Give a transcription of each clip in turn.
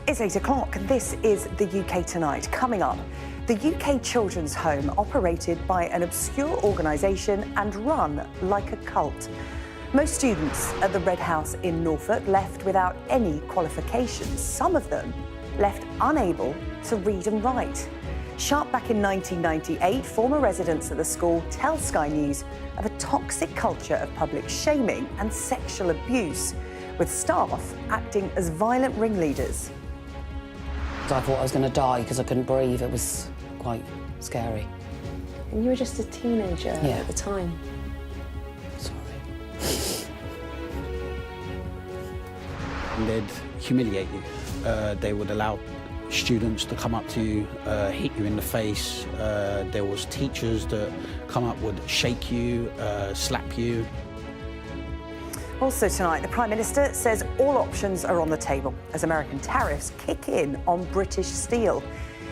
It's 8 o'clock. This is the UK Tonight. Coming up, the UK Children's Home operated by an obscure organisation and run like a cult. Most students at the Red House in Norfolk left without any qualifications. Some of them left unable to read and write. Sharp back in 1998, former residents at the school tell Sky News of a toxic culture of public shaming and sexual abuse, with staff acting as violent ringleaders. I thought I was going to die because I couldn't breathe. It was quite scary. And you were just a teenager at the time? Sorry. And they'd humiliate you. They would allow students to come up to you, hit you in the face. There was teachers that come up, would shake you, slap you. Also tonight, the Prime Minister says all options are on the table as American tariffs kick in on British steel.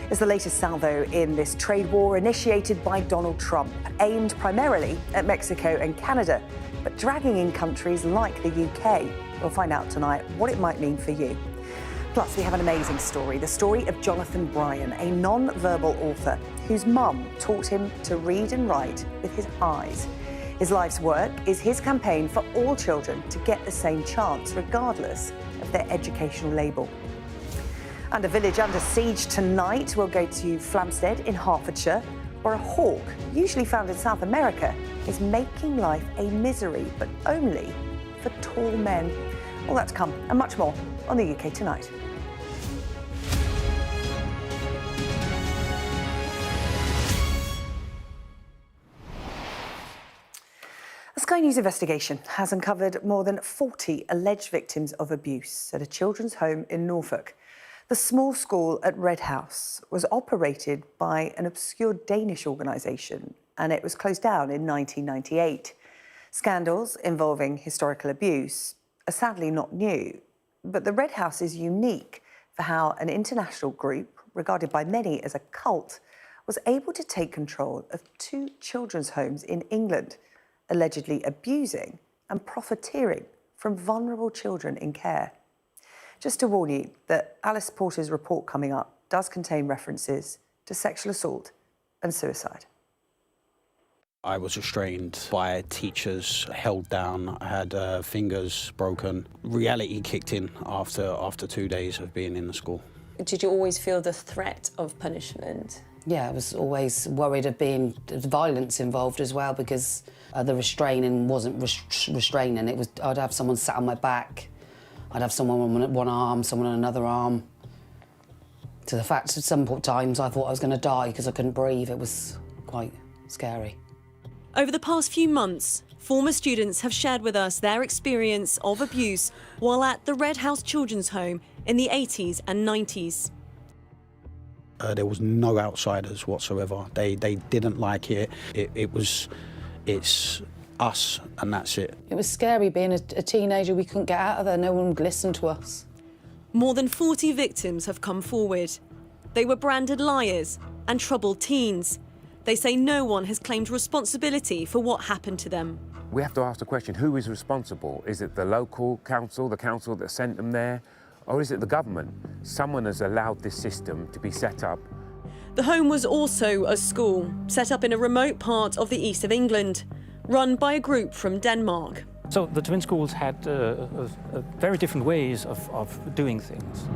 It's the latest salvo in this trade war initiated by Donald Trump, aimed primarily at Mexico and Canada, but dragging in countries like the UK. We'll find out tonight what it might mean for you. Plus, we have an amazing story, the story of Jonathan Bryan, a non-verbal author whose mum taught him to read and write with his eyes. His life's work is his campaign for all children to get the same chance, regardless of their educational label. And a village under siege tonight. We'll go to Flamstead in Hertfordshire, where a hawk, usually found in South America, is making life a misery, but only for tall men. All that to come, and much more on the UK Tonight. A Sky News investigation has uncovered more than 40 alleged victims of abuse at a children's home in Norfolk. The small school at Red House was operated by an obscure Danish organisation, and it was closed down in 1998. Scandals involving historical abuse are sadly not new, but the Red House is unique for how an international group, regarded by many as a cult, was able to take control of 2 children's homes in England, allegedly abusing and profiteering from vulnerable children in care. Just to warn you that Alice Porter's report coming up does contain references to sexual assault and suicide. I was restrained by teachers, held down. I had fingers broken. Reality kicked in after 2 days of being in the school. Did you always feel the threat of punishment? Yeah, I was always worried of being violence involved as well, because the restraining wasn't restraining. It was, I'd have someone sat on my back, I'd have someone on one arm, someone on another arm. To the fact at some times I thought I was going to die because I couldn't breathe. It was quite scary. Over the past few months, former students have shared with us their experience of abuse while at the Red House Children's Home in the 80s and 90s. There was no outsiders whatsoever. They didn't like it. It's us and that's it. It was scary being a teenager. We couldn't get out of there. No one would listen to us. More than 40 victims have come forward. They were branded liars and troubled teens. They say no one has claimed responsibility for what happened to them. We have to ask the question, who is responsible? Is it the local council, the council that sent them there? Or is it the government? Someone has allowed this system to be set up. The home was also a school, set up in a remote part of the east of England, run by a group from Denmark. So the twin schools had very different ways of doing things.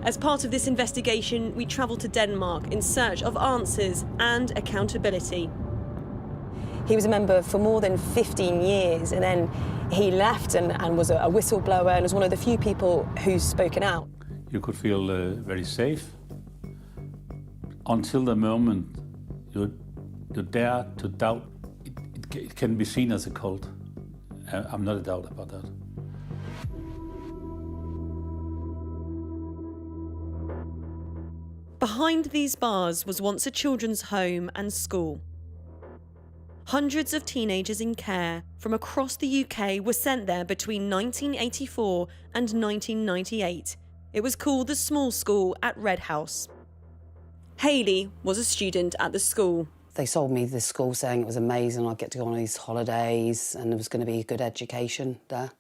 As part of this investigation, we travelled to Denmark in search of answers and accountability. He was a member for more than 15 years, and then he left and was a whistleblower and was one of the few people who's spoken out. You could feel very safe until the moment you dare to doubt. It can be seen as a cult. I'm not a doubt about that. Behind these bars was once a children's home and school. Hundreds of teenagers in care from across the UK were sent there between 1984 and 1998. It was called the Small School at Red House. Hayley was a student at the school. They sold me this school saying it was amazing, I'd get to go on these holidays and there was going to be a good education there.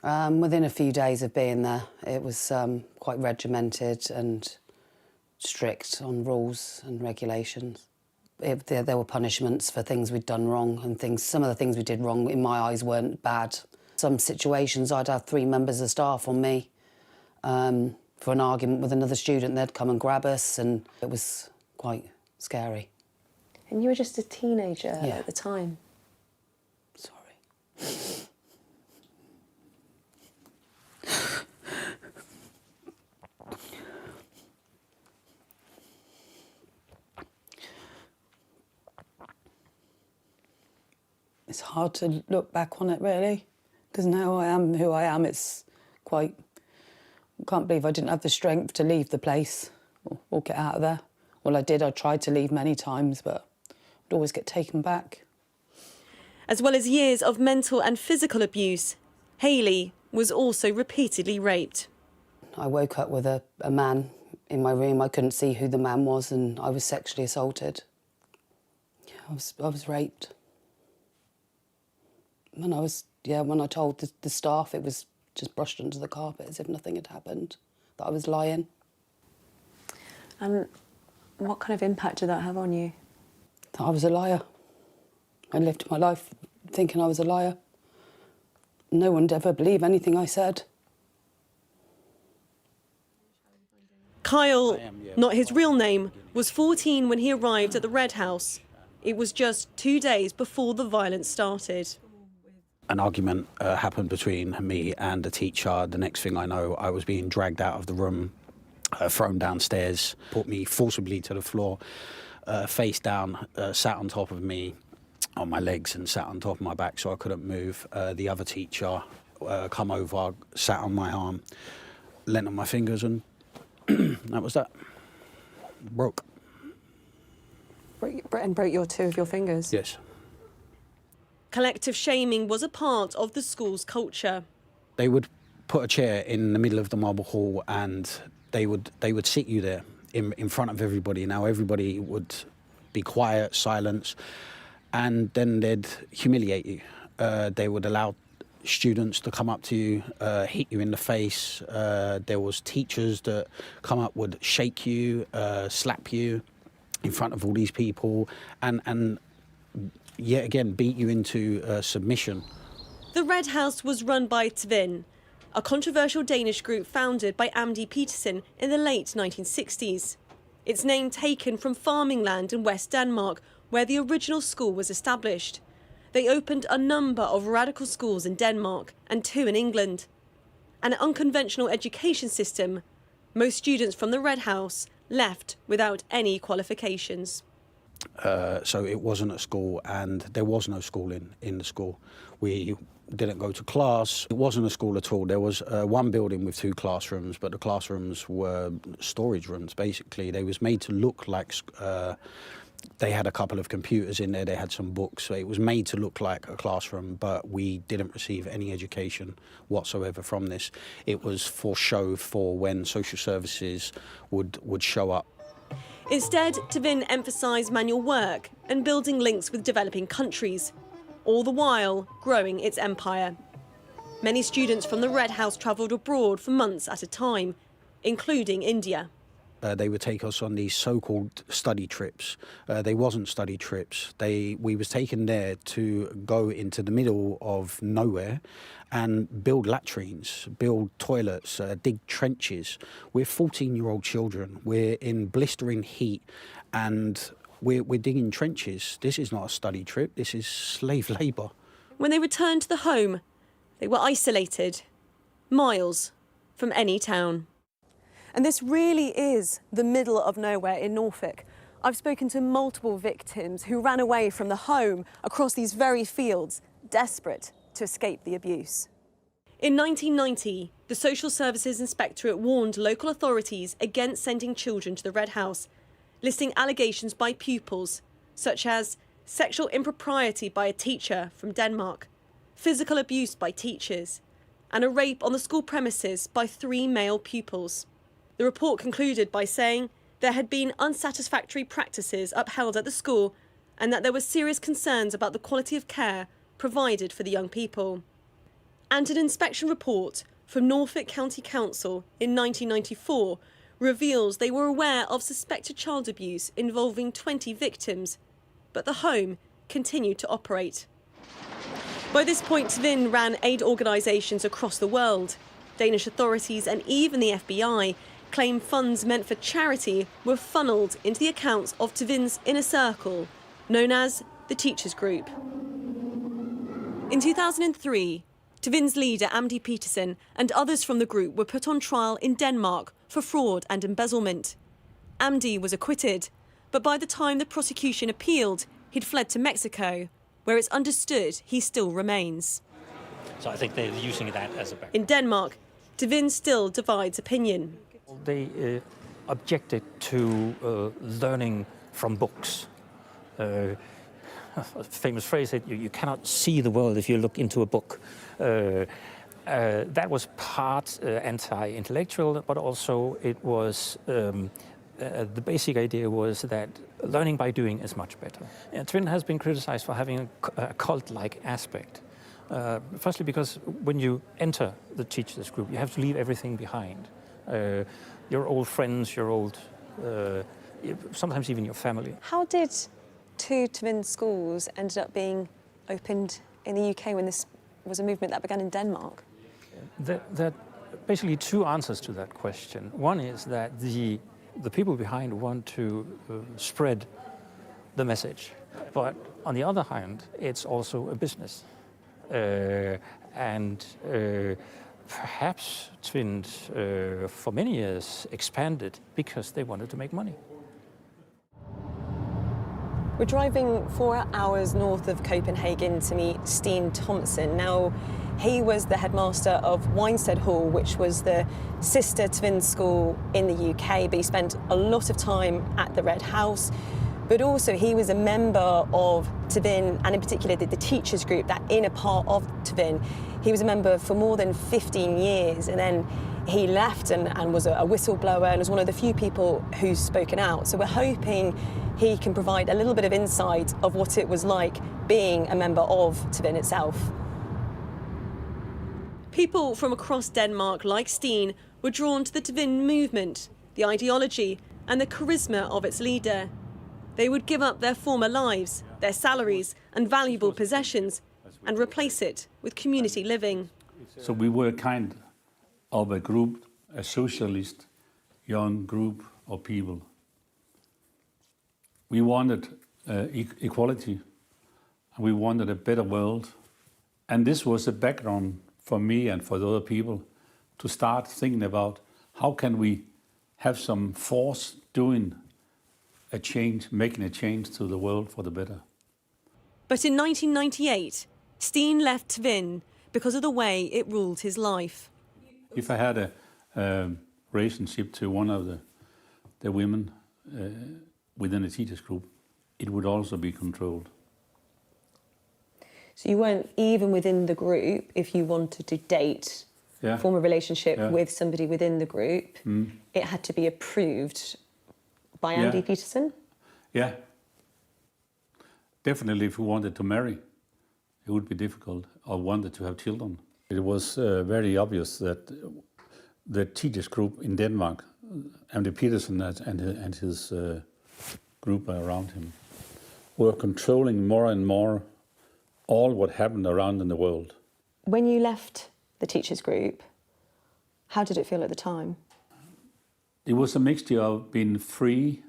Within a few days of being there, it was quite regimented and strict on rules and regulations. There were punishments for things we'd done wrong, and some of the things we did wrong in my eyes weren't bad. Some situations I'd have 3 members of staff on me for an argument with another student. They'd come and grab us, and it was quite scary. And you were just a teenager Yeah. at the time? Sorry. It's hard to look back on it, really, because now I am who I am. It's quite... I can't believe I didn't have the strength to leave the place or get out of there. Well, I did. I tried to leave many times, but I'd always get taken back. As well as years of mental and physical abuse, Hayley was also repeatedly raped. I woke up with a man in my room. I couldn't see who the man was, and I was sexually assaulted. Yeah, I was raped. When I told the staff, it was just brushed under the carpet as if nothing had happened, that I was lying. And what kind of impact did that have on you? That I was a liar. I lived my life thinking I was a liar. No one would ever believe anything I said. Kyle, not his real name, was 14 when he arrived at the Red House. It was just 2 days before the violence started. An argument happened between me and the teacher. The next thing I know, I was being dragged out of the room, thrown downstairs, put me forcibly to the floor, face down, sat on top of me on my legs and sat on top of my back so I couldn't move. The other teacher come over, sat on my arm, leant on my fingers, and that was that. Broke. And broke 2 of your fingers? Yes. Collective shaming was a part of the school's culture. They would put a chair in the middle of the marble hall and they would sit you there in front of everybody. Now everybody would be quiet, silence, and then they'd humiliate you. They would allow students to come up to you, hit you in the face. There was teachers that come up, would shake you, slap you in front of all these people, and yet again beat you into submission. The Red House was run by Tvind, a controversial Danish group founded by Andy Peterson in the late 1960s. Its name taken from farming land in West Denmark, where the original school was established. They opened a number of radical schools in Denmark and 2 in England. An unconventional education system. Most students from the Red House left without any qualifications. So it wasn't a school, and there was no school in the school. We didn't go to class. It wasn't a school at all. There was one building with 2 classrooms, but the classrooms were storage rooms, basically. They was made to look like... they had a couple of computers in there, they had some books, so it was made to look like a classroom, but we didn't receive any education whatsoever from this. It was for show for when social services would show up. Instead, Tvind emphasised manual work and building links with developing countries, all the while growing its empire. Many students from the Red House travelled abroad for months at a time, including India. They would take us on these so-called study trips. They wasn't study trips. We was taken there to go into the middle of nowhere and build latrines, build toilets, dig trenches. We're 14-year-old children. We're in blistering heat and we're digging trenches. This is not a study trip. This is slave labour. When they returned to the home, they were isolated, miles from any town. And this really is the middle of nowhere in Norfolk. I've spoken to multiple victims who ran away from the home across these very fields, desperate to escape the abuse. In 1990, the Social Services Inspectorate warned local authorities against sending children to the Red House, listing allegations by pupils, such as sexual impropriety by a teacher from Denmark, physical abuse by teachers, and a rape on the school premises by 3 male pupils. The report concluded by saying there had been unsatisfactory practices upheld at the school and that there were serious concerns about the quality of care provided for the young people. And an inspection report from Norfolk County Council in 1994 reveals they were aware of suspected child abuse involving 20 victims, but the home continued to operate. By this point, Tvind ran aid organisations across the world. Danish authorities and even the FBI claim funds meant for charity were funnelled into the accounts of Tvind's inner circle, known as the Teachers Group. In 2003, Tvind's leader, Andy Peterson, and others from the group were put on trial in Denmark for fraud and embezzlement. Andy was acquitted, but by the time the prosecution appealed, he'd fled to Mexico, where it's understood he still remains. So I think they're using that as a back. In Denmark, Tvind still divides opinion. They objected to learning from books. A famous phrase that you cannot see the world if you look into a book. That was part anti-intellectual, but also it was the basic idea was that learning by doing is much better. Tvind has been criticized for having a cult-like aspect. Firstly, because when you enter the teachers group, you have to leave everything behind. Your old friends, your old, sometimes even your family. How did two Tvind schools ended up being opened in the UK when this was a movement that began in Denmark? There are basically two answers to that question. One is that the people behind want to spread the message. But on the other hand, it's also a business. Perhaps Tvind, for many years, expanded because they wanted to make money. We're driving 4 hours north of Copenhagen to meet Stena Thompson. Now, he was the headmaster of Winsted Hall, which was the sister Tvind school in the UK, but he spent a lot of time at the Red House. But also he was a member of Tvind, and in particular the teachers group, that inner part of Tvind. He was a member for more than 15 years, and then he left and was a whistleblower and was one of the few people who's spoken out. So we're hoping he can provide a little bit of insight of what it was like being a member of Tvind itself. People from across Denmark, like Stena, were drawn to the Tvind movement, the ideology and the charisma of its leader. They would give up their former lives, their salaries and valuable possessions and replace it with community living. So we were kind of a group, a socialist young group of people. We wanted equality, and we wanted a better world. And this was the background for me and for the other people to start thinking about how can we have some force doing a change, making a change to the world for the better. But in 1998, Stena left Tvind because of the way it ruled his life. If I had a relationship to one of the women within the teachers group, it would also be controlled. So you weren't even within the group, if you wanted to date, form a relationship with somebody within the group, it had to be approved by Andy Peterson? Yeah. Definitely if you wanted to marry, it would be difficult, or wanted to have children. It was very obvious that the teachers group in Denmark, Andy Peterson and his group around him, were controlling more and more all what happened around in the world. When you left the teachers group, how did it feel at the time? It was a mixture of being free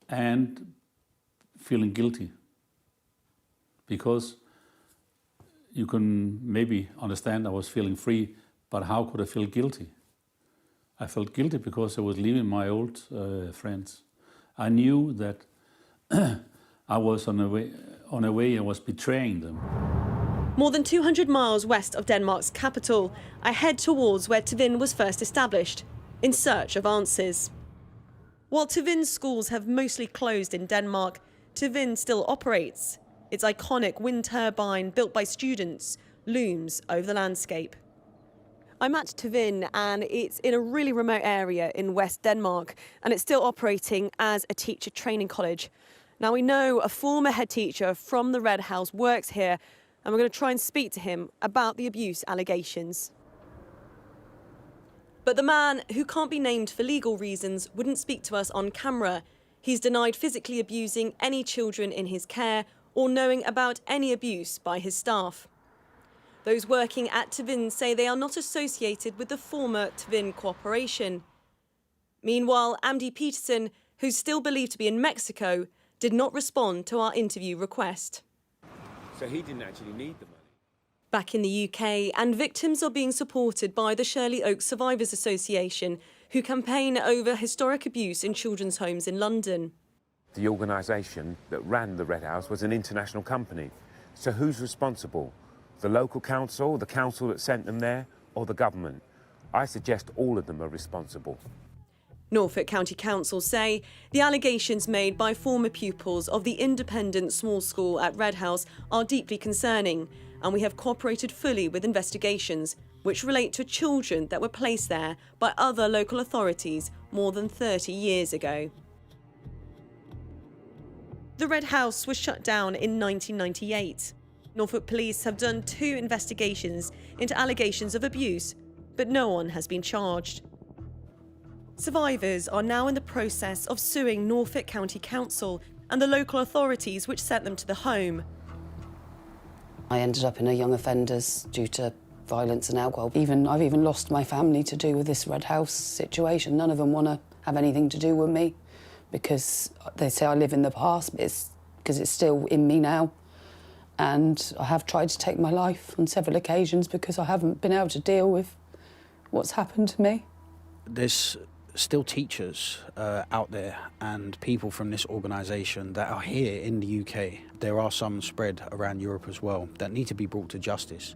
and feeling guilty. Because you can maybe understand I was feeling free, but how could I feel guilty? I felt guilty because I was leaving my old friends. I knew that I was on a way I was betraying them. More than 200 miles west of Denmark's capital, I head towards where Tvind was first established, in search of answers. While Tvind's schools have mostly closed in Denmark, Tvind still operates. Its iconic wind turbine, built by students, looms over the landscape. I'm at Tvind, and it's in a really remote area in West Denmark, and it's still operating as a teacher training college. Now, we know a former head teacher from the Red House works here, and we're going to try and speak to him about the abuse allegations. But the man, who can't be named for legal reasons, wouldn't speak to us on camera. He's denied physically abusing any children in his care or knowing about any abuse by his staff. Those working at Tvind say they are not associated with the former Tvind cooperation. Meanwhile, Andy Peterson, who's still believed to be in Mexico, did not respond to our interview request. So he didn't actually need the money. Back in the UK, and victims are being supported by the Shirley Oaks Survivors Association, who campaign over historic abuse in children's homes in London. The organisation that ran the Red House was an international company. So who's responsible? The local council, the council that sent them there, or the government? I suggest all of them are responsible. Norfolk County Council say the allegations made by former pupils of the independent small school at Red House are deeply concerning, and we have cooperated fully with investigations which relate to children that were placed there by other local authorities more than 30 years ago. The Red House was shut down in 1998. Norfolk police have done 2 investigations into allegations of abuse, but no one has been charged. Survivors are now in the process of suing Norfolk County Council and the local authorities which sent them to the home. I ended up in a young offenders due to violence and alcohol. I've even lost my family to do with this Red House situation. None of them want to have anything to do with me because they say I live in the past, but it's because it's still in me now. And I have tried to take my life on several occasions because I haven't been able to deal with what's happened to me. There's still teachers out there and people from this organisation that are here in the UK. There are some spread around Europe as well that need to be brought to justice.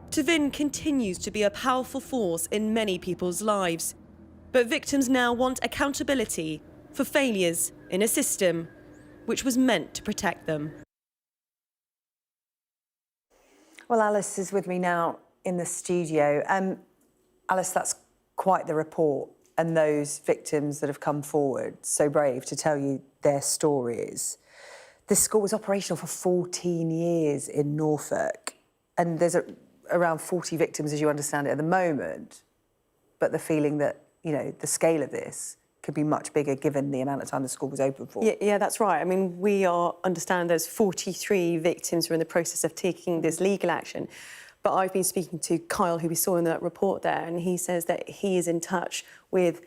Tvind continues to be a powerful force in many people's lives, but victims now want accountability for failures in a system which was meant to protect them. Well, Alice is with me now in the studio. Alice, that's quite the report, and those victims that have come forward, so brave to tell you their stories. This school was operational for 14 years in Norfolk, and there's around 40 victims, as you understand it, at the moment, but the feeling that, you know, the scale of this could be much bigger given the amount of time the school was open for. Yeah, that's right. I mean, we understand there's 43 victims who are in the process of taking this legal action. But I've been speaking to Kyle, who we saw in that report there, and he says that he is in touch with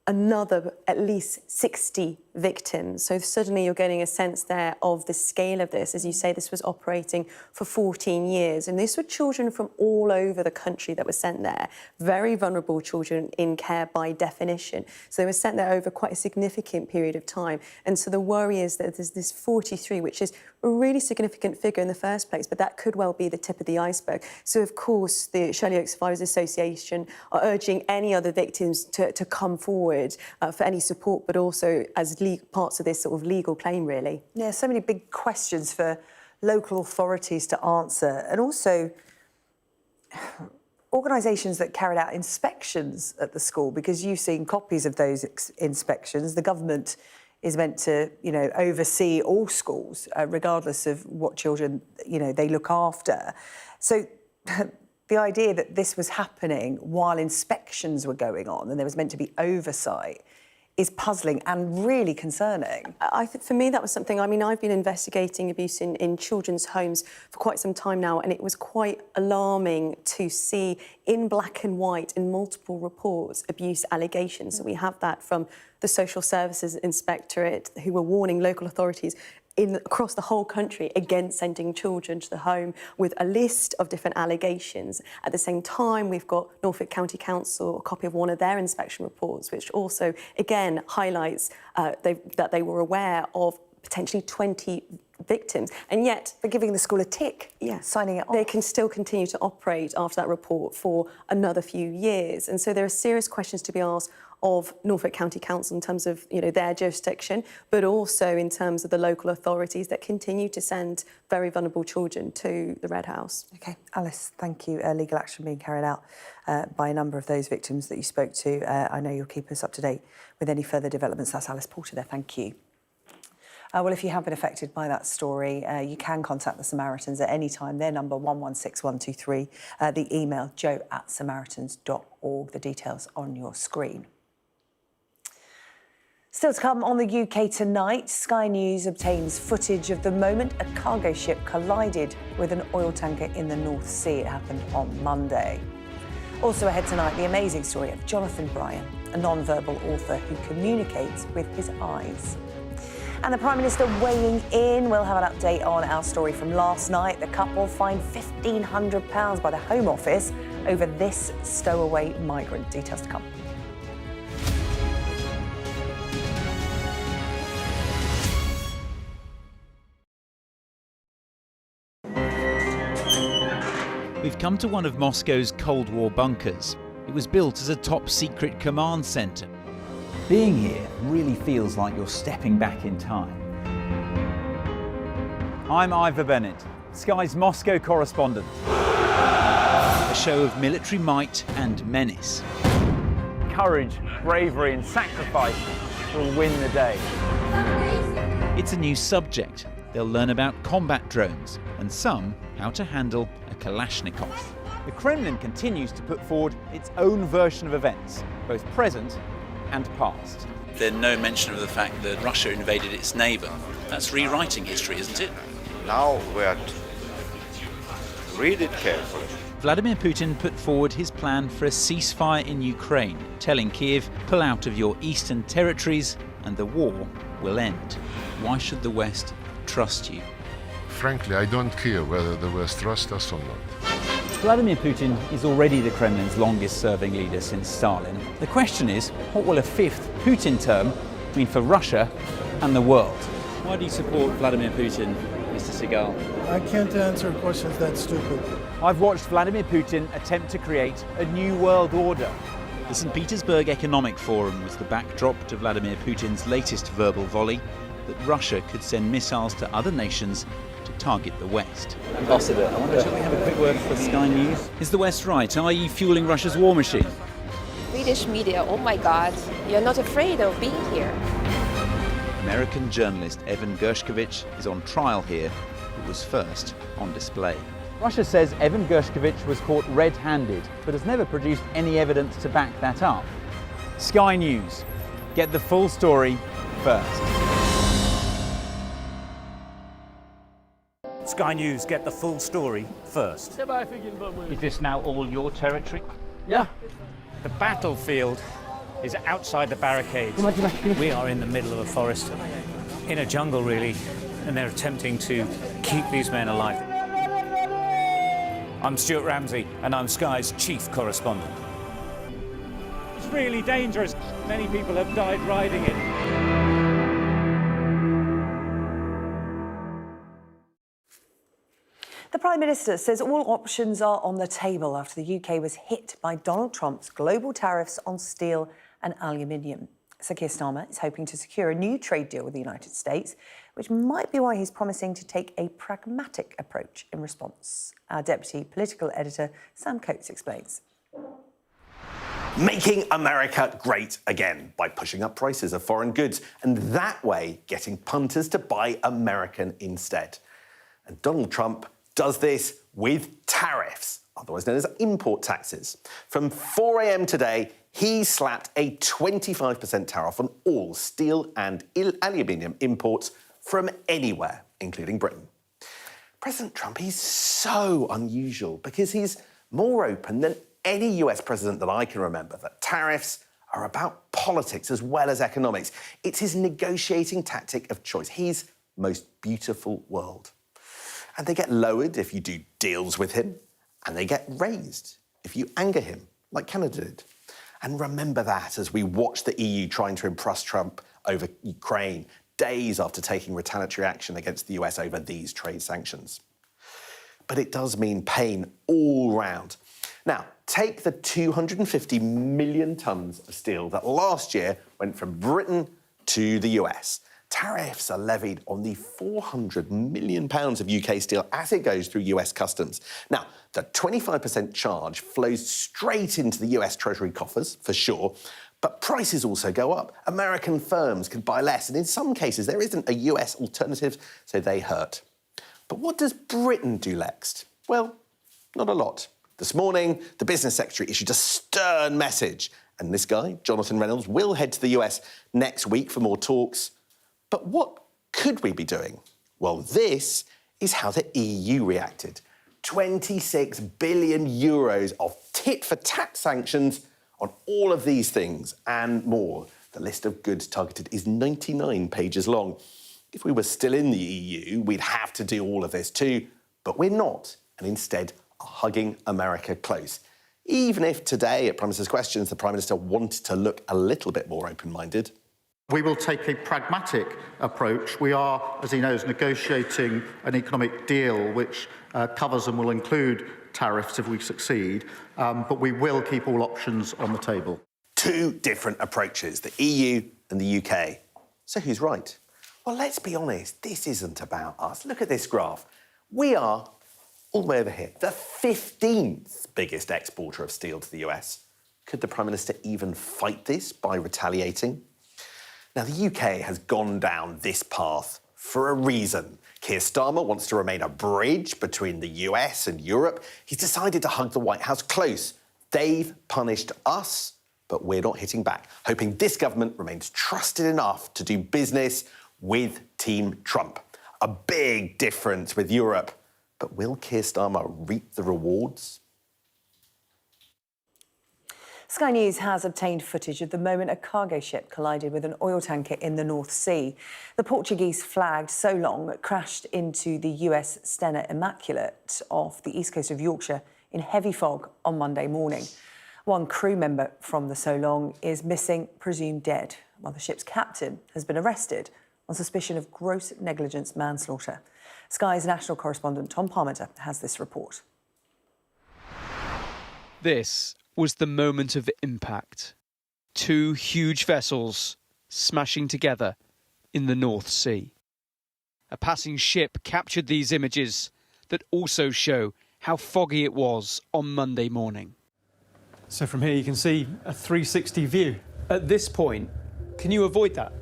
another at least 60 victims. So suddenly you're getting a sense there of the scale of this. As you say, this was operating for 14 years. And these were children from all over the country that were sent there. Very vulnerable children in care by definition. So they were sent there over quite a significant period of time. And so the worry is that there's this 43, which is a really significant figure in the first place, but that could well be the tip of the iceberg. So, of course, the Shirley Oaks Survivors Association are urging any other victims to come forward for any support, but also as parts of this sort of legal claim, really. Yeah, so many big questions for local authorities to answer, and also organisations that carried out inspections at the school, because you've seen copies of those inspections. The government is meant to, you know, oversee all schools, regardless of what children, you know, they look after. So the idea that this was happening while inspections were going on and there was meant to be oversight is puzzling and really concerning. I think for me that was something, I mean, I've been investigating abuse in children's homes for quite some time now, and it was quite alarming to see in black and white in multiple reports abuse allegations. So we have that from the Social Services Inspectorate, who were warning local authorities across the whole country against sending children to the home, with a list of different allegations. At the same time, we've got Norfolk County Council, a copy of one of their inspection reports, which also, again, highlights that they were aware of potentially 20 victims, and yet they're giving the school a tick, signing it off. They can still continue to operate after that report for another few years. And so there are serious questions to be asked of Norfolk County Council in terms of, you know, their jurisdiction, but also in terms of the local authorities that continue to send very vulnerable children to the Red House. OK, Alice, thank you. Legal action being carried out by a number of those victims that you spoke to. I know you'll keep us up to date with any further developments. That's Alice Porter there. Thank you. Well, if you have been affected by that story, you can contact the Samaritans at any time. Their number 116123. The email joe@samaritans.org. The details on your screen. Still to come on the UK tonight, Sky News obtains footage of the moment a cargo ship collided with an oil tanker in the North Sea. It happened on Monday. Also ahead tonight, the amazing story of Jonathan Bryan, a non-verbal author who communicates with his eyes. And the Prime Minister weighing in. We'll have an update on our story from last night. The couple fined £1,500 by the Home Office over this stowaway migrant. Details to come. We've come to one of Moscow's Cold War bunkers. It was built as a top-secret command centre. Being here really feels like you're stepping back in time. I'm Ivor Bennett, Sky's Moscow correspondent. A show of military might and menace. Courage, bravery and sacrifice will win the day. It's a new subject. They'll learn about combat drones and some how to handle a Kalashnikov. The Kremlin continues to put forward its own version of events, both present and past. There's no mention of the fact that Russia invaded its neighbour. That's rewriting history, isn't it? Now we have to read it carefully. Vladimir Putin put forward his plan for a ceasefire in Ukraine, telling Kiev, pull out of your eastern territories and the war will end. Why should the West trust you? Frankly, I don't care whether the West trusts us or not. Vladimir Putin is already the Kremlin's longest-serving leader since Stalin. The question is, what will a fifth Putin term mean for Russia and the world? Why do you support Vladimir Putin, Mr. Segal? I can't answer questions that stupid. I've watched Vladimir Putin attempt to create a new world order. The St. Petersburg Economic Forum was the backdrop to Vladimir Putin's latest verbal volley that Russia could send missiles to other nations to target the West. Ambassador, I wonder, shall we have a quick word for Sky News? Is the West right? Are you fueling Russia's war machine? Swedish media, oh my God, you're not afraid of being here. American journalist Evan Gershkovich is on trial here, but was first on display. Russia says Evan Gershkovich was caught red-handed, but has never produced any evidence to back that up. Sky News. Get the full story first. Sky News, get the full story first. Is this now all your territory? Yeah. The battlefield is outside the barricades. We are in the middle of a forest, in a jungle really, and they're attempting to keep these men alive. I'm Stuart Ramsey, and I'm Sky's chief correspondent. It's really dangerous. Many people have died riding it. The Prime Minister says all options are on the table after the UK was hit by Donald Trump's global tariffs on steel and aluminium. Sir Keir Starmer is hoping to secure a new trade deal with the United States, which might be why he's promising to take a pragmatic approach in response. Our Deputy Political Editor, Sam Coates, explains. Making America great again by pushing up prices of foreign goods and that way getting punters to buy American instead. And Donald Trump does this with tariffs, otherwise known as import taxes. From 4 a.m. today, he slapped a 25% tariff on all steel and aluminium imports from anywhere, including Britain. President Trump, he's so unusual because he's more open than any US president that I can remember that tariffs are about politics as well as economics. It's his negotiating tactic of choice. He's most beautiful world. And they get lowered if you do deals with him, and they get raised if you anger him, like Canada did. And remember that as we watch the EU trying to impress Trump over Ukraine days after taking retaliatory action against the US over these trade sanctions. But it does mean pain all round. Now, take the 250 million tonnes of steel that last year went from Britain to the US. Tariffs are levied on the £400 million of UK steel as it goes through US customs. Now, the 25% charge flows straight into the US Treasury coffers, for sure, but prices also go up. American firms can buy less, and in some cases there isn't a US alternative, so they hurt. But what does Britain do next? Well, not a lot. This morning, the business secretary issued a stern message, and this guy, Jonathan Reynolds, will head to the US next week for more talks. But what could we be doing? Well, this is how the EU reacted. 26 billion euros of tit-for-tat sanctions on all of these things and more. The list of goods targeted is 99 pages long. If we were still in the EU, we'd have to do all of this too, but we're not, and instead are hugging America close. Even if today, at Prime Minister's Questions, the Prime Minister wanted to look a little bit more open-minded. We will take a pragmatic approach. We are, as he knows, negotiating an economic deal which covers and will include tariffs if we succeed, but we will keep all options on the table. Two different approaches, the EU and the UK. So who's right? Well, let's be honest, this isn't about us. Look at this graph. We are, all the way over here, the 15th biggest exporter of steel to the US. Could the Prime Minister even fight this by retaliating? Now, the UK has gone down this path for a reason. Keir Starmer wants to remain a bridge between the US and Europe. He's decided to hug the White House close. They've punished us, but we're not hitting back, hoping this government remains trusted enough to do business with Team Trump. A big difference with Europe. But will Keir Starmer reap the rewards? Sky News has obtained footage of the moment a cargo ship collided with an oil tanker in the North Sea. The Portuguese-flagged Solong crashed into the US Stena Immaculate off the east coast of Yorkshire in heavy fog on Monday morning. One crew member from the Solong is missing, presumed dead, while the ship's captain has been arrested on suspicion of gross negligence manslaughter. Sky's national correspondent Tom Parmenter has this report. This was the moment of impact. Two huge vessels smashing together in the North Sea. A passing ship captured these images that also show how foggy it was on Monday morning. So from here you can see a 360 view. At this point, can you avoid that?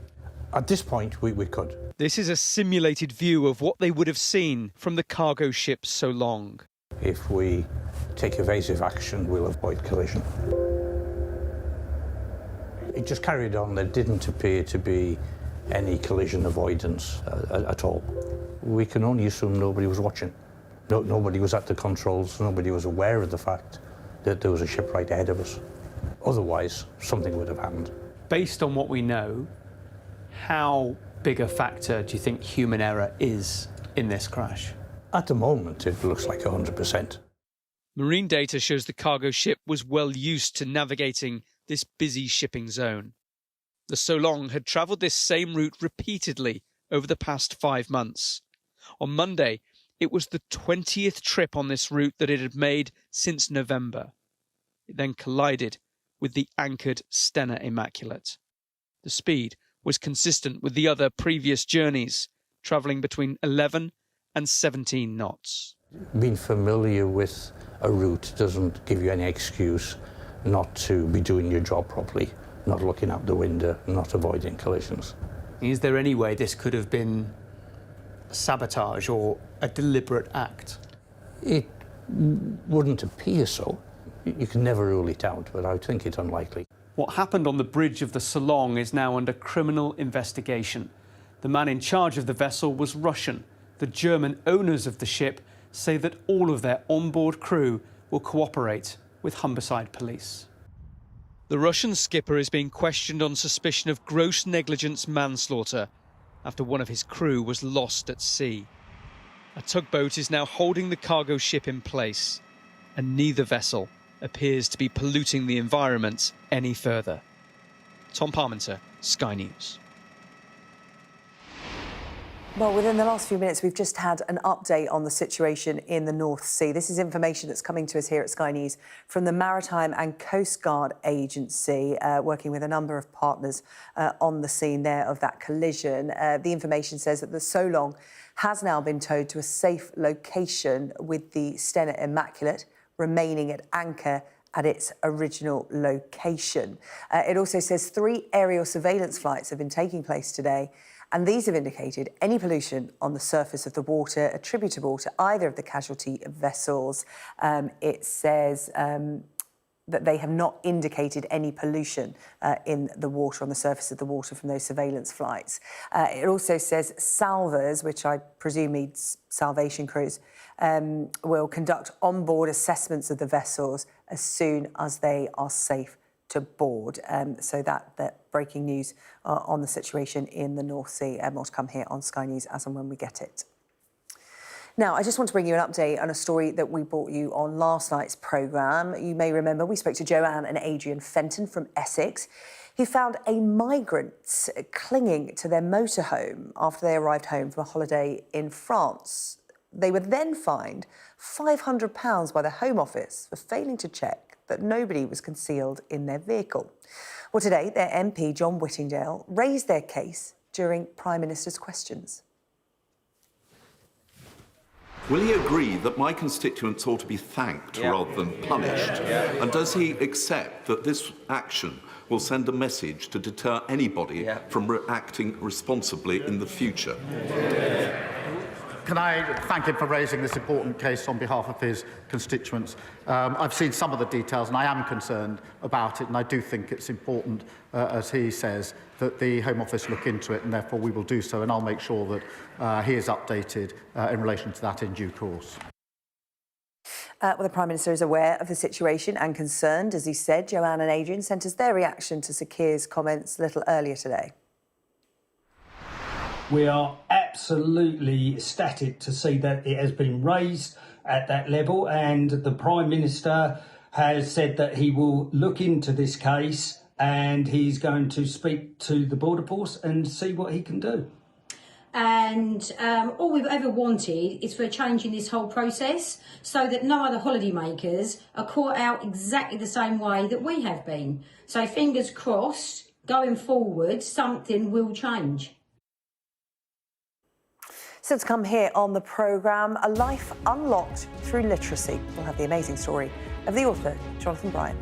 At this point, we could. This is a simulated view of what they would have seen from the cargo ship Solong. If we take evasive action, we'll avoid collision. It just carried on. There didn't appear to be any collision avoidance at all. We can only assume nobody was watching. Nobody was at the controls. Nobody was aware of the fact that there was a ship right ahead of us. Otherwise, something would have happened. Based on what we know, how big a factor do you think human error is in this crash? At the moment, it looks like 100%. Marine data shows the cargo ship was well used to navigating this busy shipping zone. The Solong had travelled this same route repeatedly over the past 5 months. On Monday, it was the 20th trip on this route that it had made since November. It then collided with the anchored Stena Immaculate. The speed was consistent with the other previous journeys, travelling between 11 and 17 knots. Being familiar with a route doesn't give you any excuse not to be doing your job properly, not looking out the window, not avoiding collisions. Is there any way this could have been sabotage or a deliberate act? It wouldn't appear so. You can never rule it out, but I think it's unlikely. What happened on the bridge of the Solong is now under criminal investigation. The man in charge of the vessel was Russian. The German owners of the ship say that all of their onboard crew will cooperate with Humberside police. The Russian skipper is being questioned on suspicion of gross negligence manslaughter after one of his crew was lost at sea. A tugboat is now holding the cargo ship in place, and neither vessel appears to be polluting the environment any further. Tom Parmenter, Sky News. Well, within the last few minutes, we've just had an update on the situation in the North Sea. This is information that's coming to us here at Sky News from the Maritime and Coast Guard Agency, working with a number of partners on the scene there of that collision. The information says that the Solong has now been towed to a safe location, with the Stena Immaculate remaining at anchor at its original location. It also says 3 aerial surveillance flights have been taking place today, and these have indicated any pollution on the surface of the water attributable to either of the casualty vessels. It says that they have not indicated any pollution in the water, on the surface of the water, from those surveillance flights. It also says salvors, which I presume means salvation crews, will conduct on-board assessments of the vessels as soon as they are safe to board. So that breaking news on the situation in the North Sea. More to come here on Sky News as and when we get it. Now, I just want to bring you an update on a story that we brought you on last night's programme. You may remember we spoke to Joanne and Adrian Fenton from Essex, who found a migrant clinging to their motorhome after they arrived home from a holiday in France. They were then fined £500 by the Home Office for failing to check that nobody was concealed in their vehicle. Well, today, their MP, John Whittingdale, raised their case during Prime Minister's questions. Will he agree that my constituents ought to be thanked rather than punished? And does he accept that this action will send a message to deter anybody from acting responsibly in the future? Can I thank him for raising this important case on behalf of his constituents? I've seen some of the details and I am concerned about it, and I do think it's important, as he says, that the Home Office look into it, and therefore we will do so, and I'll make sure that he is updated in relation to that in due course. Well, the Prime Minister is aware of the situation and concerned. As he said, Joanne and Adrian sent us their reaction to Sir Keir's comments a little earlier today. We are absolutely ecstatic to see that it has been raised at that level, and the Prime Minister has said that he will look into this case and he's going to speak to the Border Force and see what he can do. And all we've ever wanted is for a change in this whole process, so that no other holidaymakers are caught out exactly the same way that we have been. So fingers crossed, going forward, something will change. Still to come here on the programme, a life unlocked through literacy. We'll have the amazing story of the author, Jonathan Bryan.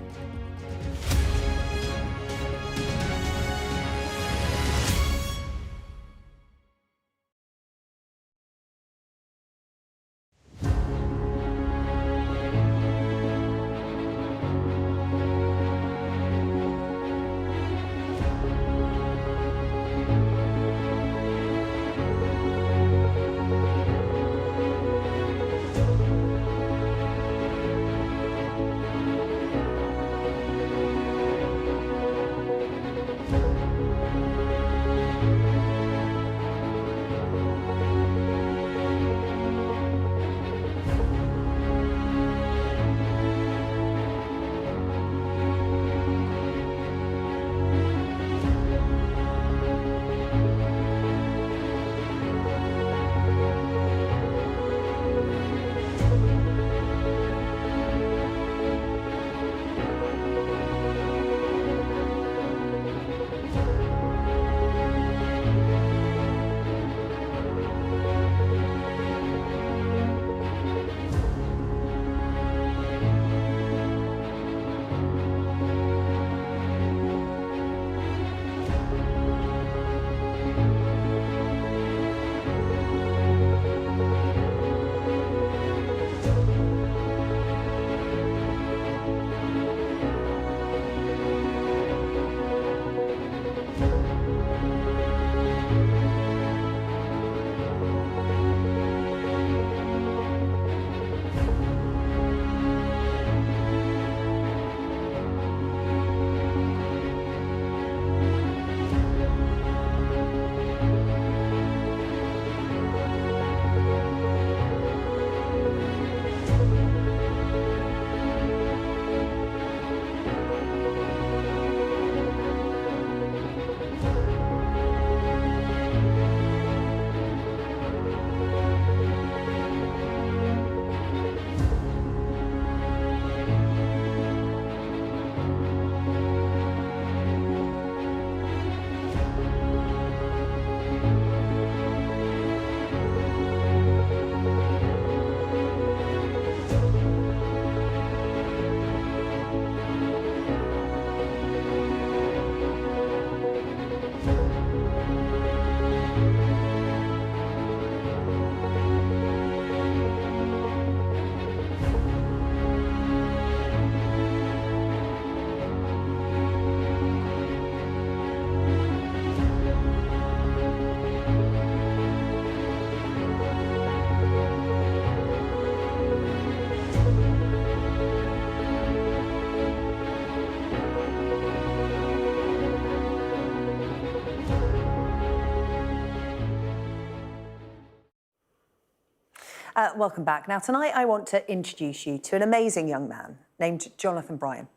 Welcome back. Now, tonight I want to introduce you to an amazing young man named Jonathan Bryan.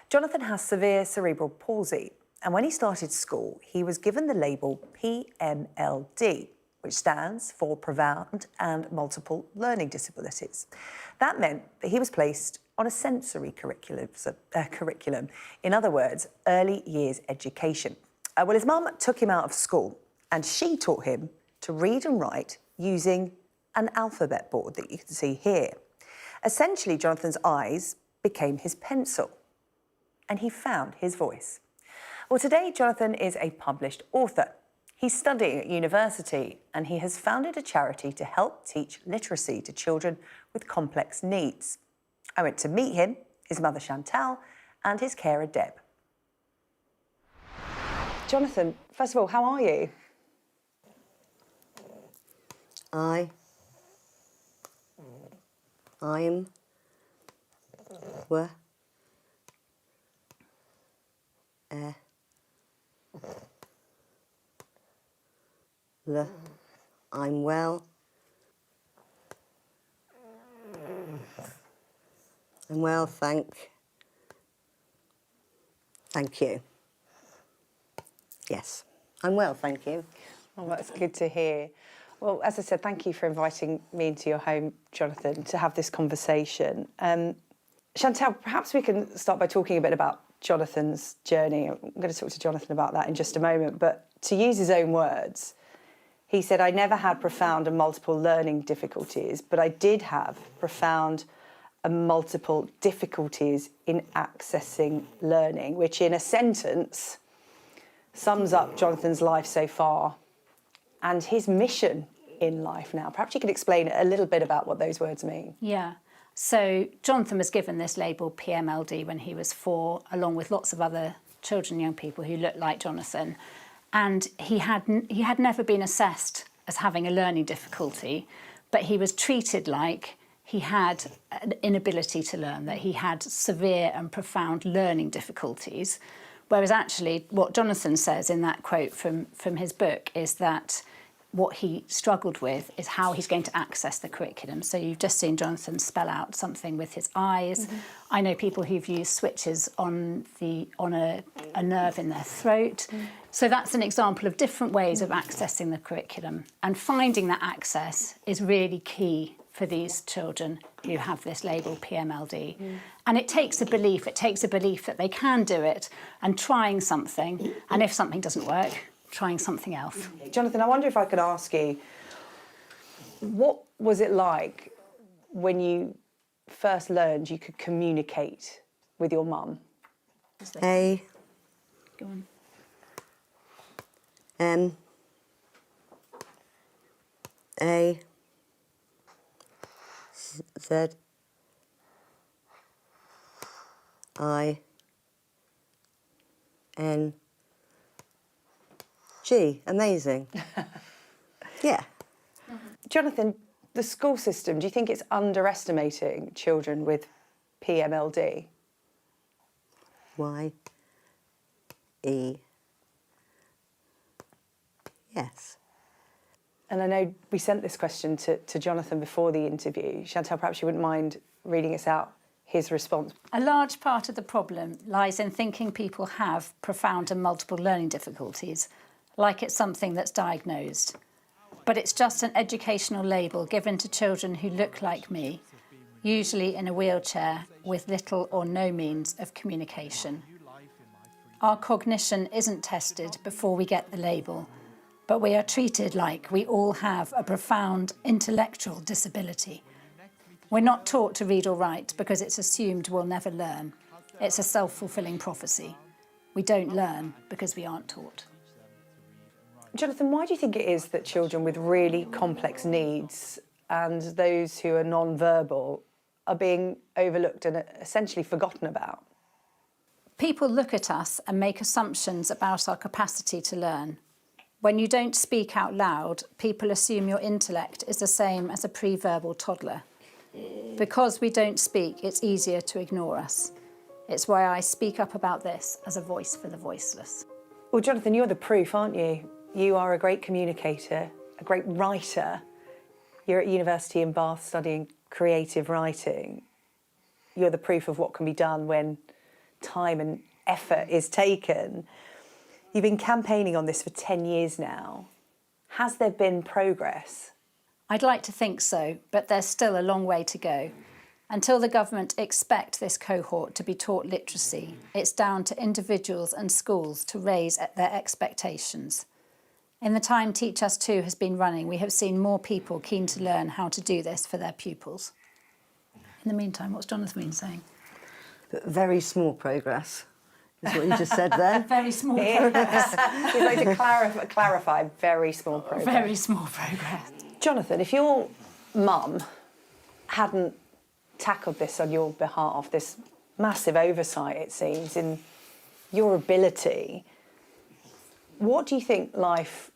Jonathan has severe cerebral palsy, and when he started school, he was given the label PMLD, which stands for Profound and Multiple Learning Disabilities. That meant that he was placed on a sensory curriculum. In other words, early years education. Well, his mum took him out of school, and she taught him to read and write using an alphabet board that you can see here. Essentially, Jonathan's eyes became his pencil, and he found his voice. Well, today, Jonathan is a published author. He's studying at university, and he has founded a charity to help teach literacy to children with complex needs. I went to meet him, his mother Chantal, and his carer Deb. Jonathan, first of all, how are you? I'm well. I'm well, thank you. Yes, I'm well, thank you. Oh, that's good to hear. Well, as I said, thank you for inviting me into your home, Jonathan, to have this conversation. Chantal, perhaps we can start by talking a bit about Jonathan's journey. I'm going to talk to Jonathan about that in just a moment, but to use his own words, he said, I never had profound and multiple learning difficulties, but I did have profound and multiple difficulties in accessing learning, which in a sentence sums up Jonathan's life so far and his mission in life now. Perhaps you could explain a little bit about what those words mean. Yeah. So Jonathan was given this label PMLD when he was 4, along with lots of other children and young people who looked like Jonathan. And he had never been assessed as having a learning difficulty, but he was treated like he had an inability to learn, that he had severe and profound learning difficulties. Whereas actually what Jonathan says in that quote from his book is that what he struggled with is how he's going to access the curriculum. So you've just seen Jonathan spell out something with his eyes. Mm-hmm. I know people who've used switches on a nerve in their throat. Mm. So that's an example of different ways of accessing the curriculum. And finding that access is really key for these children who have this label PMLD. Mm. And it takes a belief that they can do it, and trying something, and if something doesn't work, trying something else. Jonathan, I wonder if I could ask you, what was it like when you first learned you could communicate with your mum? A. Go on. M. A. Z. I. N. G. Amazing. Yeah. Jonathan, the school system, do you think it's underestimating children with PMLD? Y. E. Yes. And I know we sent this question to Jonathan before the interview. Chantal, perhaps you wouldn't mind reading us out his response. A large part of the problem lies in thinking people have profound and multiple learning difficulties, like it's something that's diagnosed. But it's just an educational label given to children who look like me, usually in a wheelchair with little or no means of communication. Our cognition isn't tested before we get the label, but we are treated like we all have a profound intellectual disability. We're not taught to read or write because it's assumed we'll never learn. It's a self-fulfilling prophecy. We don't learn because we aren't taught. Jonathan, why do you think it is that children with really complex needs and those who are non-verbal are being overlooked and essentially forgotten about? People look at us and make assumptions about our capacity to learn. When you don't speak out loud, people assume your intellect is the same as a pre-verbal toddler. Because we don't speak, it's easier to ignore us. It's why I speak up about this as a voice for the voiceless. Well, Jonathan, you're the proof, aren't you? You are a great communicator, a great writer, You're at university in Bath studying creative writing. You're the proof of what can be done when time and effort is taken. You've been campaigning on this for 10 years now. Has there been progress? I'd like to think so, but there's still a long way to go. Until the government expect this cohort to be taught literacy, it's down to individuals and schools to raise their expectations. In the time Teach Us 2 has been running, we have seen more people keen to learn how to do this for their pupils. In the meantime, what's Jonathan been saying? Very small progress, is what you just said there. Very small progress. We'd like to clarify very small progress. Very small progress. Jonathan, if your mum hadn't tackled this on your behalf, this massive oversight, it seems, in your ability, what do you think life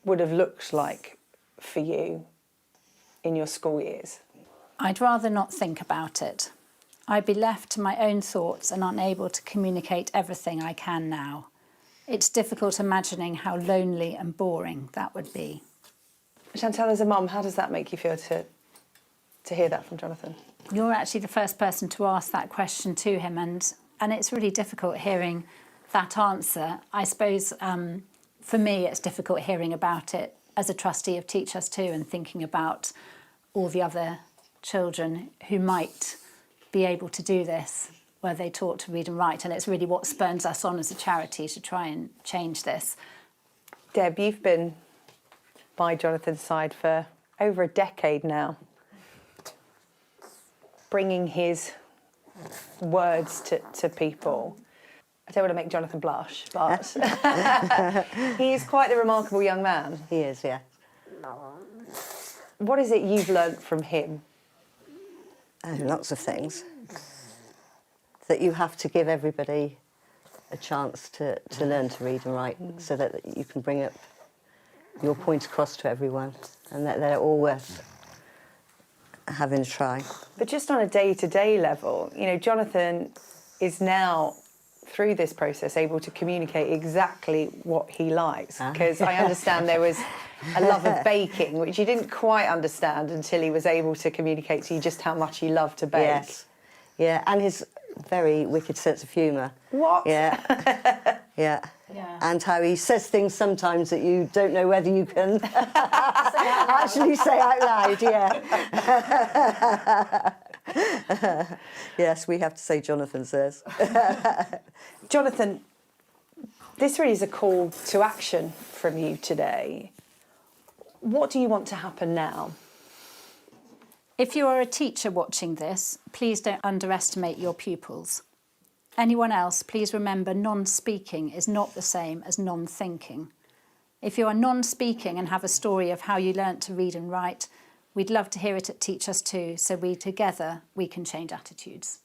would have looked like for you in your school years? I'd rather not think about it. I'd be left to my own thoughts and unable to communicate everything I can now. It's difficult imagining how lonely and boring that would be. Chantal, as a mum, how does that make you feel to hear that from Jonathan? You're actually the first person to ask that question to him, and it's really difficult hearing that answer. I suppose for me it's difficult hearing about it as a trustee of Teach Us 2 and thinking about all the other children who might be able to do this, were they taught to read and write, and it's really what spurns us on as a charity to try and change this. Deb, you've been by Jonathan's side for over a decade now, bringing his words to people. I don't want to make Jonathan blush, but he is quite the remarkable young man. He is, yeah. What is it you've learnt from him? Oh, lots of things. That you have to give everybody a chance to learn to read and write so that you can bring up your point across to everyone and that they're all worth having a try. But just on a day-to-day level, you know, Jonathan is now, through this process, able to communicate exactly what he likes. Because I understand there was a love of baking, which you didn't quite understand until he was able to communicate to you just how much he loved to bake. Yes. Yeah, and his very wicked sense of humour. What? Yeah. Yeah. And how he says things sometimes that you don't know whether you can actually say out loud, yeah. Yes, we have to say Jonathan says. Jonathan, this really is a call to action from you today. What do you want to happen now? If you are a teacher watching this, please don't underestimate your pupils. Anyone else, please remember non-speaking is not the same as non-thinking. If you are non-speaking and have a story of how you learnt to read and write, we'd love to hear it at Teach Us 2, so together we can change attitudes.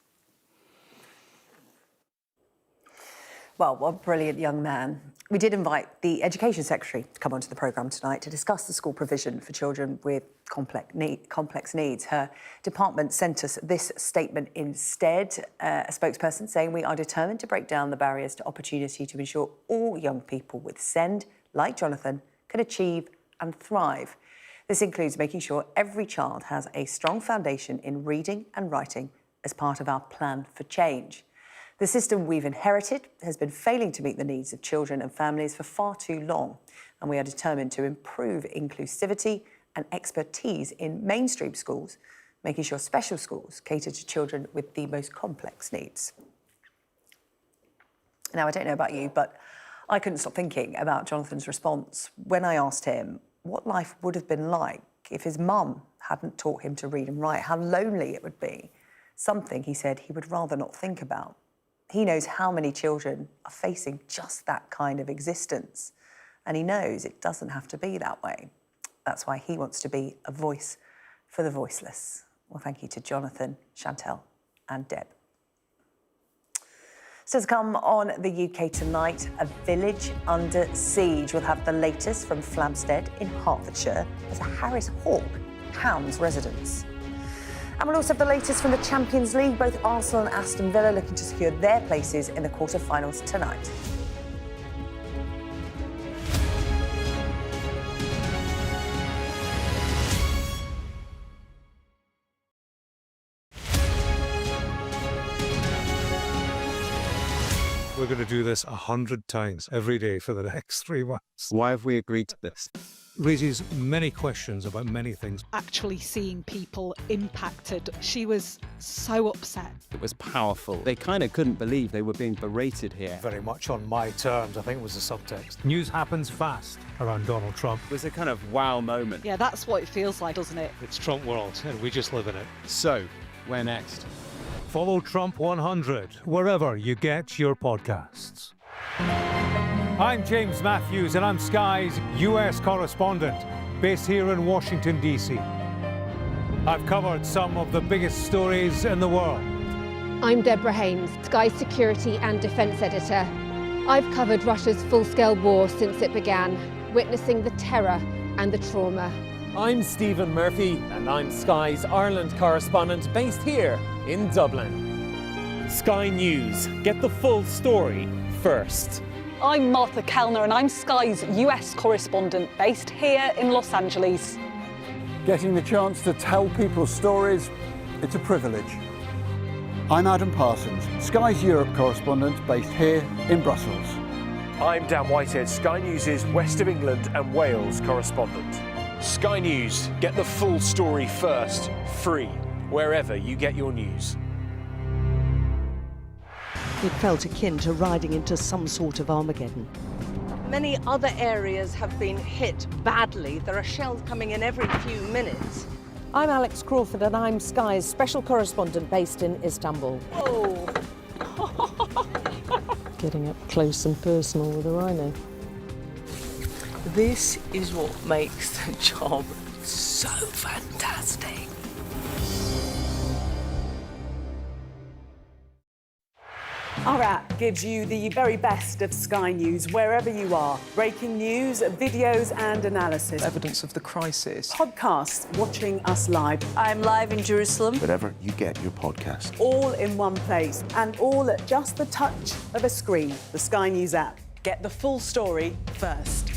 Well, what a brilliant young man. We did invite the Education Secretary to come onto the programme tonight to discuss the school provision for children with complex needs. Her department sent us this statement instead, a spokesperson saying, "We are determined to break down the barriers to opportunity to ensure all young people with SEND, like Jonathan, can achieve and thrive. This includes making sure every child has a strong foundation in reading and writing as part of our plan for change. The system we've inherited has been failing to meet the needs of children and families for far too long, and we are determined to improve inclusivity and expertise in mainstream schools, making sure special schools cater to children with the most complex needs." Now, I don't know about you, but I couldn't stop thinking about Jonathan's response when I asked him what life would have been like if his mum hadn't taught him to read and write, how lonely it would be, something he said he would rather not think about. He knows how many children are facing just that kind of existence, and he knows it doesn't have to be that way. That's why he wants to be a voice for the voiceless. Well, thank you to Jonathan, Chantel and Deb. So to come on the UK tonight, a village under siege. We'll have the latest from Flamstead in Hertfordshire as a Harris hawk hounds residents. And we'll also have the latest from the Champions League, both Arsenal and Aston Villa looking to secure their places in the quarter-finals tonight. we're going to do this 100 times every day for the next 3 months. Why have we agreed to this? Raises many questions about many things. Actually seeing people impacted, she was so upset. It was powerful. They kind of couldn't believe they were being berated here. Very much on my terms, I think was the subtext. News happens fast around Donald Trump. It was a kind of wow moment. Yeah, that's what it feels like, doesn't it? It's Trump world, and we just live in it. So, where next? Follow Trump 100 wherever you get your podcasts. I'm James Matthews, and I'm Sky's US correspondent, based here in Washington, D.C. I've covered some of the biggest stories in the world. I'm Deborah Hames, Sky security and defence editor. I've covered Russia's full-scale war since it began, witnessing the terror and the trauma. I'm Stephen Murphy, and I'm Sky's Ireland correspondent, based here in Dublin. Sky News, get the full story first. I'm Martha Kellner and I'm Sky's US correspondent based here in Los Angeles. Getting the chance to tell people's stories, it's a privilege. I'm Adam Parsons, Sky's Europe correspondent based here in Brussels. I'm Dan Whitehead, Sky News' West of England and Wales correspondent. Sky News, get the full story first, free, wherever you get your news. It felt akin to riding into some sort of Armageddon. Many other areas have been hit badly. There are shells coming in every few minutes. I'm Alex Crawford and I'm Sky's special correspondent based in Istanbul. Oh! Getting up close and personal with a rhino. This is what makes the job so fantastic. Our app gives you the very best of Sky News wherever you are. Breaking news, videos and analysis. Evidence of the crisis. Podcasts, watching us live. I'm live in Jerusalem. Wherever you get your podcast. All in one place and all at just the touch of a screen. The Sky News app. Get the full story first.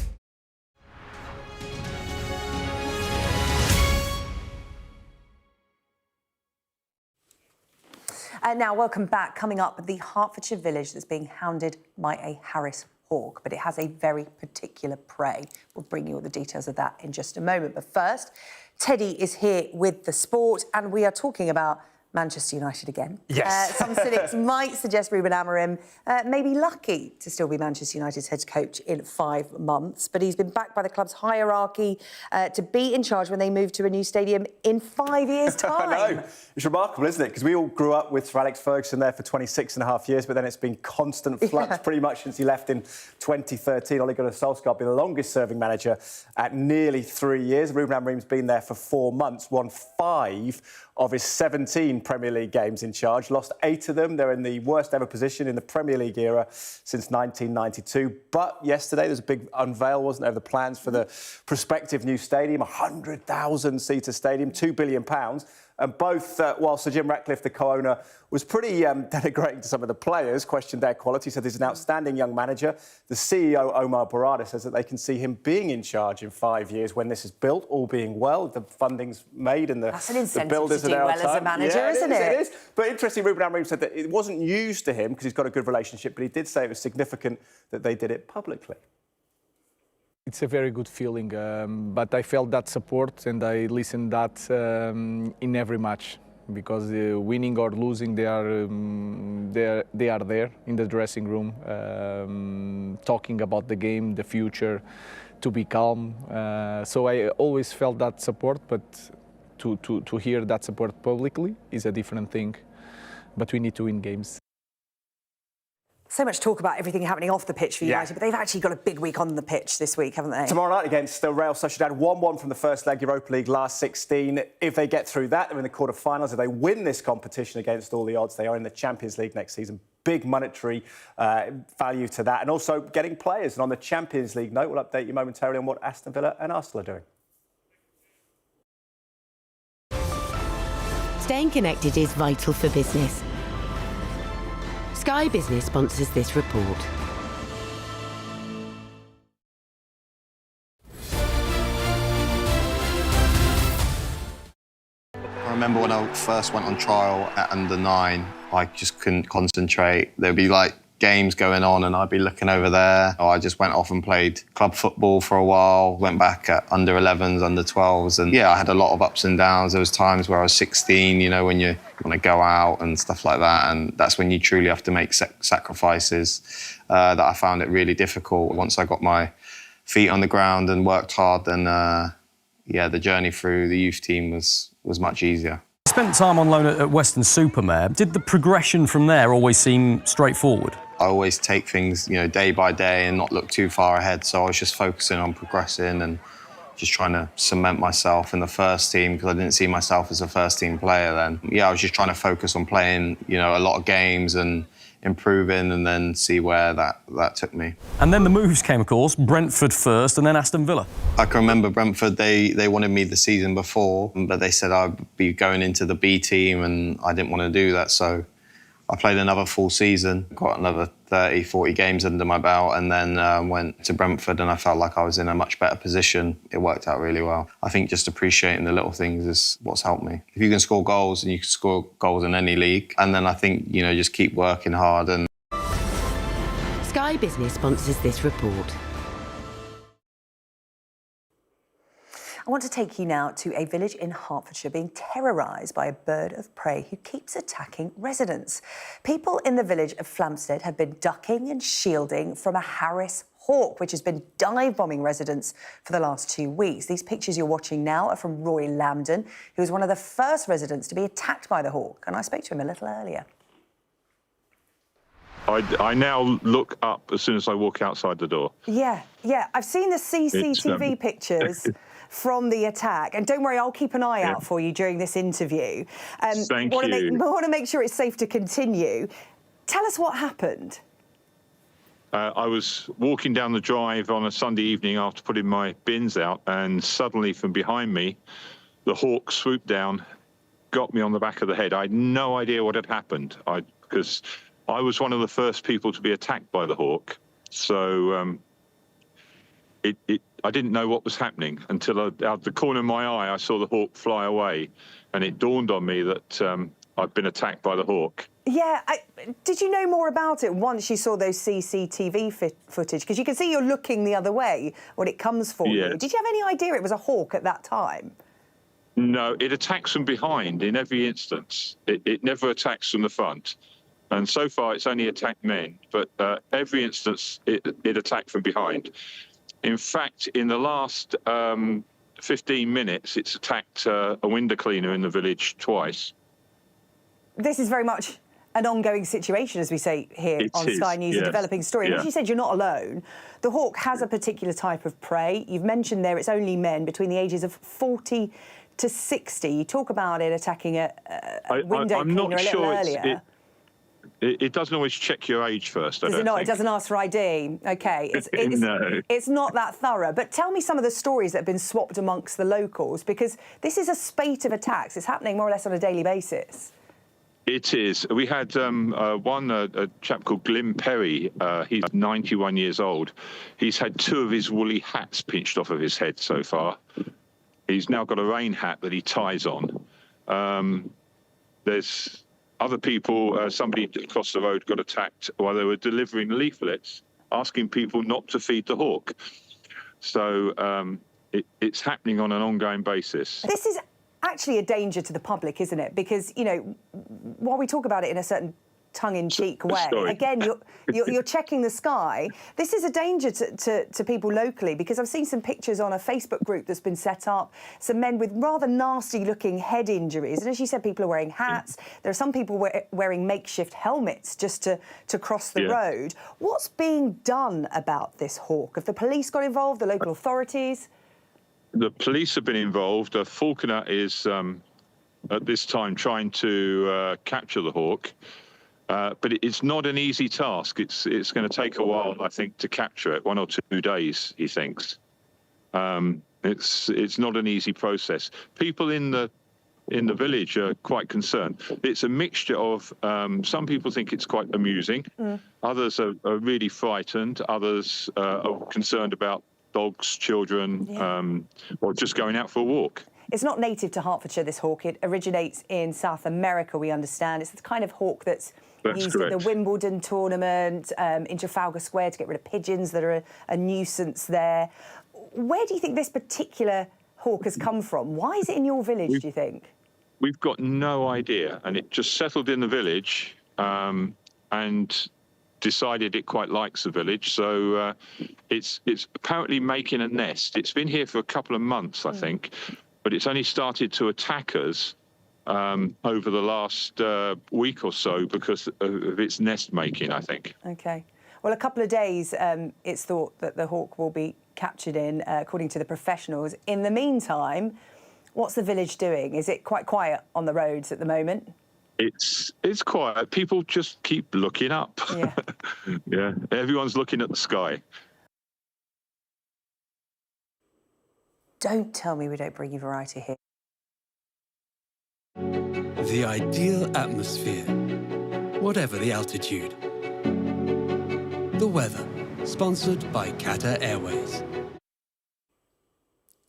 Now, welcome back. Coming up, the Hertfordshire village that's being hounded by a Harris hawk, but it has a very particular prey. We'll bring you all the details of that in just a moment. But first, Teddy is here with the sport, and we are talking about Manchester United again. Yes. Some cynics might suggest Ruben Amorim may be lucky to still be Manchester United's head coach in 5 months, but he's been backed by the club's hierarchy to be in charge when they move to a new stadium in 5 years' time. I know. It's remarkable, isn't it? Because we all grew up with Sir Alex Ferguson there for 26.5 years, but then it's been constant flux pretty much since he left in 2013. Ole Gunnar Solskjaer been the longest-serving manager at nearly 3 years. Ruben Amorim's been there for 4 months, won 5 of his 17 Premier League games in charge, lost 8 of them. They're in the worst ever position in the Premier League era since 1992. But yesterday there's a big unveil, wasn't there, of the plans for the prospective new stadium, 100,000-seater stadium, £2 billion. And both, while Sir Jim Ratcliffe, the co-owner, was pretty denigrating to some of the players, questioned their quality, said he's an outstanding young manager. The CEO, Omar Barada, says that they can see him being in charge in 5 years when this is built, all being well, the funding's made and That's an incentive the builders to do are there well as a manager, isn't it? It is. But interesting, Ruben Amorim said that it wasn't news to him because he's got a good relationship, but he did say it was significant that they did it publicly. It's a very good feeling, but I felt that support and I listened that in every match because winning or losing, they are there in the dressing room, talking about the game, the future, to be calm. So I always felt that support, but to hear that support publicly is a different thing. But we need to win games. So much talk about everything happening off the pitch for United, but they've actually got a big week on the pitch this week, haven't they? Tomorrow night against Real Sociedad, 1-1 from the first leg, Europa League last 16. If they get through that, they're in the quarter-finals. If they win this competition against all the odds, they are in the Champions League next season. Big monetary value to that. And also getting players. And on the Champions League note, we'll update you momentarily on what Aston Villa and Arsenal are doing. Staying connected is vital for business. Sky Business sponsors this report. I remember when I first went on trial at under 9, I just couldn't concentrate. There'd be like games going on and I'd be looking over there. Or I just went off and played club football for a while, went back at under 11s, under 12s. And yeah, I had a lot of ups and downs. There was times where I was 16, you know, when you want to go out and stuff like that. And that's when you truly have to make sacrifices that I found it really difficult. Once I got my feet on the ground and worked hard, then yeah, the journey through the youth team was much easier. You spent time on loan at Weston-super-Mare. Did the progression from there always seem straightforward? I always take things, you know, day by day and not look too far ahead. So I was just focusing on progressing and just trying to cement myself in the first team because I didn't see myself as a first team player then. Yeah, I was just trying to focus on playing, you know, a lot of games and improving and then see where that took me. And then the moves came, of course, Brentford first and then Aston Villa. I can remember Brentford, they wanted me the season before, but they said I'd be going into the B team and I didn't want to do that, so I played another full season, got another 30, 40 games under my belt and then went to Brentford and I felt like I was in a much better position. It worked out really well. I think just appreciating the little things is what's helped me. If you can score goals, and you can score goals in any league, and then I think, you know, just keep working hard. And Sky Business sponsors this report. I want to take you now to a village in Hertfordshire being terrorised by a bird of prey who keeps attacking residents. People in the village of Flamstead have been ducking and shielding from a Harris hawk, which has been dive-bombing residents for the last 2 weeks. These pictures you're watching now are from Roy Lambden, who was one of the first residents to be attacked by the hawk, and I spoke to him a little earlier. I now look up as soon as I walk outside the door. Yeah, I've seen the CCTV pictures from the attack, and don't worry, I'll keep an eye out for you during this interview. Thank you. I want to make sure it's safe to continue. Tell us what happened. I was walking down the drive on a Sunday evening after putting my bins out, and suddenly from behind me, the hawk swooped down, got me on the back of the head. I had no idea what had happened, because I was one of the first people to be attacked by the hawk. So I didn't know what was happening until out of the corner of my eye, I saw the hawk fly away, and it dawned on me that I'd been attacked by the hawk. Yeah, did you know more about it once you saw those CCTV footage? Because you can see you're looking the other way when it comes for you. Did you have any idea it was a hawk at that time? No, it attacks from behind in every instance. It never attacks from the front. And so far, it's only attacked men, but every instance, it attacked from behind. In fact, in the last 15 minutes, it's attacked a window cleaner in the village twice. This is very much an ongoing situation, as we say here on Sky News, a developing story. And as you said, you're not alone. The hawk has a particular type of prey. You've mentioned there it's only men between the ages of 40 to 60. You talk about it attacking a window cleaner a little earlier. It doesn't always check your age first, Does it not? It doesn't ask for ID. OK. No. It's not that thorough. But tell me some of the stories that have been swapped amongst the locals, because this is a spate of attacks. It's happening more or less on a daily basis. It is. We had a chap called Glyn Perry. He's 91 years old. He's had 2 of his woolly hats pinched off of his head so far. He's now got a rain hat that he ties on. There's other people, somebody across the road got attacked while they were delivering leaflets asking people not to feed the hawk. So it's happening on an ongoing basis. This is actually a danger to the public, isn't it? Because, you know, while we talk about it in a certain tongue-in-cheek way, again, you're checking the sky. This is a danger to people locally, because I've seen some pictures on a Facebook group that's been set up, some men with rather nasty-looking head injuries. And as you said, people are wearing hats. There are some people wearing makeshift helmets just to cross the road. What's being done about this hawk? Have the police got involved, the local authorities? The police have been involved. Falconer is, at this time, trying to capture the hawk. But it's not an easy task. It's going to take a while, I think, to capture it. 1 or 2 days, he thinks. It's not an easy process. People in the village are quite concerned. It's a mixture of some people think it's quite amusing. Others are really frightened. Others are concerned about dogs, children, or just going out for a walk. It's not native to Hertfordshire, this hawk. It originates in South America, we understand. It's the kind of hawk that's That's used at the correct. Wimbledon tournament, in Trafalgar Square to get rid of pigeons that are a nuisance there. Where do you think this particular hawk has come from? Why is it in your village, do you think? We've got no idea, and it just settled in the village and decided it quite likes the village. So it's apparently making a nest. It's been here for a couple of months, I think, but it's only started to attack us over the last week or so because of its nest making, I think. OK. Well, a couple of days it's thought that the hawk will be captured in, according to the professionals. In the meantime, what's the village doing? Is it quite quiet on the roads at the moment? It's quiet. People just keep looking up. Yeah. Yeah, everyone's looking at the sky. Don't tell me we don't bring you variety here. The ideal atmosphere, whatever the altitude. The weather, sponsored by Qatar Airways.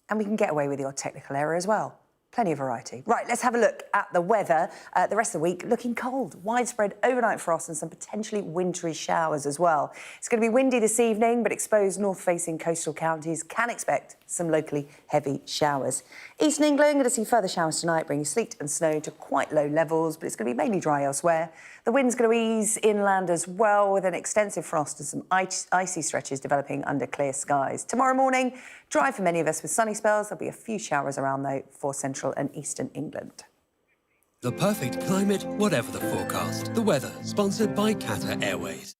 And we can get away with your technical error as well. Plenty of variety. Right, let's have a look at the weather. The rest of the week looking cold. Widespread overnight frost and some potentially wintry showers as well. It's going to be windy this evening, but exposed north-facing coastal counties can expect some locally heavy showers. Eastern England going to see further showers tonight, bringing sleet and snow to quite low levels, but it's going to be mainly dry elsewhere. The wind's going to ease inland as well, with an extensive frost and some icy stretches developing under clear skies. Tomorrow morning, dry for many of us with sunny spells. There'll be a few showers around, though, for central and eastern England. The perfect climate, whatever the forecast. The weather, sponsored by Qatar Airways.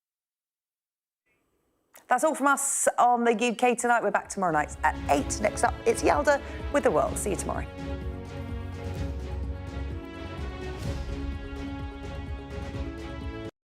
That's all from us on the UK Tonight. We're back tomorrow night at 8. Next up, it's Yalda with The World. See you tomorrow.